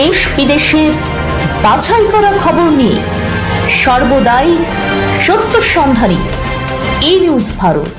দেশ বিদেশের বাছাই করা খবর নিয়ে সর্বদাই সত্য সন্ধানী ই নিউজ ভারত।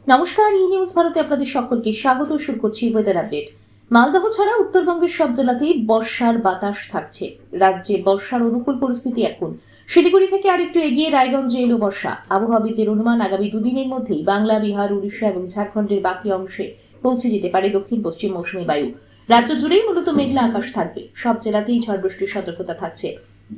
নমস্কার, ই নিউজ ভারতে আপনাদের সকলকে স্বাগত। শুরু করছি ওয়েদার আপডেট। মালদহ ছাড়া উত্তরবঙ্গের সব জেলাতেই বর্ষার বাতাস থাকছে। রাজ্যে বর্ষার অনুকূল পরিস্থিতি এখন। শিলিগুড়ি থেকে আরেকটু এগিয়ে রায়গঞ্জে এলো বর্ষা। আবহাওয়াবিদদের অনুমান, আগামী দুদিনের মধ্যেই বাংলা, বিহার, উড়িষ্যা এবং ঝাড়খণ্ডের বাকি অংশে পৌঁছে যেতে পারে দক্ষিণ পশ্চিম মৌসুমী বায়ু। রাজ্য জুড়েই মূলত মেঘলা আকাশ থাকবে। সব জেলাতেই ঝড় বৃষ্টির সতর্কতা থাকছে।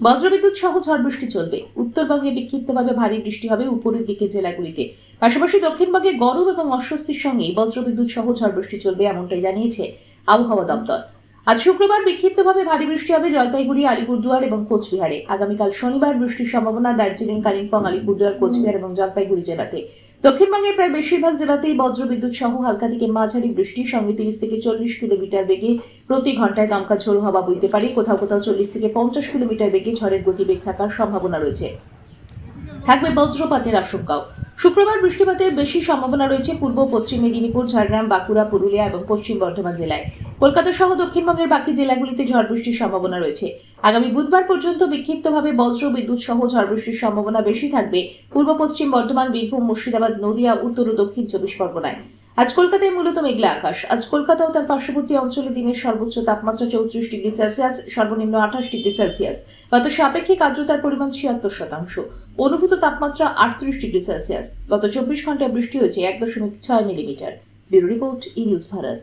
বজ্রবিদ্যুৎ সহ ঝড় বৃষ্টি চলবে। উত্তরবঙ্গে বিক্ষিপ্তভাবে ভারী বৃষ্টি হবে উপরের দিকে জেলাগুলিতে। পাশাপাশি দক্ষিণবঙ্গে গরম এবং অস্বস্তির সঙ্গে বজ্রবিদ্যুৎ সহ ঝড় বৃষ্টি চলবে, এমনটাই জানিয়েছে আবহাওয়া দপ্তর। আজ শুক্রবার বিক্ষিপ্তভাবে ভারী বৃষ্টি হবে জলপাইগুড়ি, আলিপুরদুয়ার এবং কোচবিহারে। আগামীকাল শনিবার বৃষ্টির সম্ভাবনা দার্জিলিং, কালিম্পং, আলিপুরদুয়ার, কোচবিহার এবং জলপাইগুড়ি জেলাতে। দক্ষিণবঙ্গের প্রায় বেশিরভাগ জেলাতেই বজ্রবিদ্যুৎ সহ হালকা থেকে মাঝারি বৃষ্টির সঙ্গে 30 থেকে 40 কিলোমিটার বেগে প্রতি ঘন্টায় দমকা ঝোড়ো হাওয়া বইতে পারে। কোথাও কোথাও 40 থেকে 50 কিলোমিটার বেগে ঝড়ের গতিবেগ থাকার সম্ভাবনা রয়েছে। থাকবে বজ্রপাতের আশঙ্কাও। শুক্রবার বৃষ্টিপাতের বেশি সম্ভাবনা রয়েছে পূর্ব পশ্চিম মেদিনীপুর, ঝাড়গ্রাম, বাঁকুড়া, পুরুলিয়া এবং পশ্চিম বর্ধমান জেলায়। কলকাতা সহ দক্ষিণবঙ্গের বাকি জেলাগুলিতে ঝড় বৃষ্টির সম্ভাবনা রয়েছে। আগামী বুধবার পর্যন্ত বিক্ষিপ্তভাবে বজ্র বিদ্যুৎ সহ ঝড় বৃষ্টির সম্ভাবনা বেশি থাকবে পূর্ব পশ্চিম বর্ধমান, বীরভূম, মুর্শিদাবাদ, নদিয়া, উত্তর ও দক্ষিণ 24 পরগনায়। আজ কলকাতায় মূলত মেঘলা আকাশ। আজ কলকাতা ও তার পার্শ্ববর্তী অঞ্চলে দিনের সর্বোচ্চ তাপমাত্রা 34 ডিগ্রি সেলসিয়াস, সর্বনিম্ন 28 ডিগ্রি সেলসিয়াস। বাতাস আপেক্ষিক আর্দ্রতার পরিমাণ 76%। অনুভূত তাপমাত্রা 38 ডিগ্রি সেলসিয়াস। গত 24 ঘন্টায় বৃষ্টি হয়েছে 1.6 মিলিমিটার। ব্যুরো রিপোর্ট, ই নিউজ ভারত।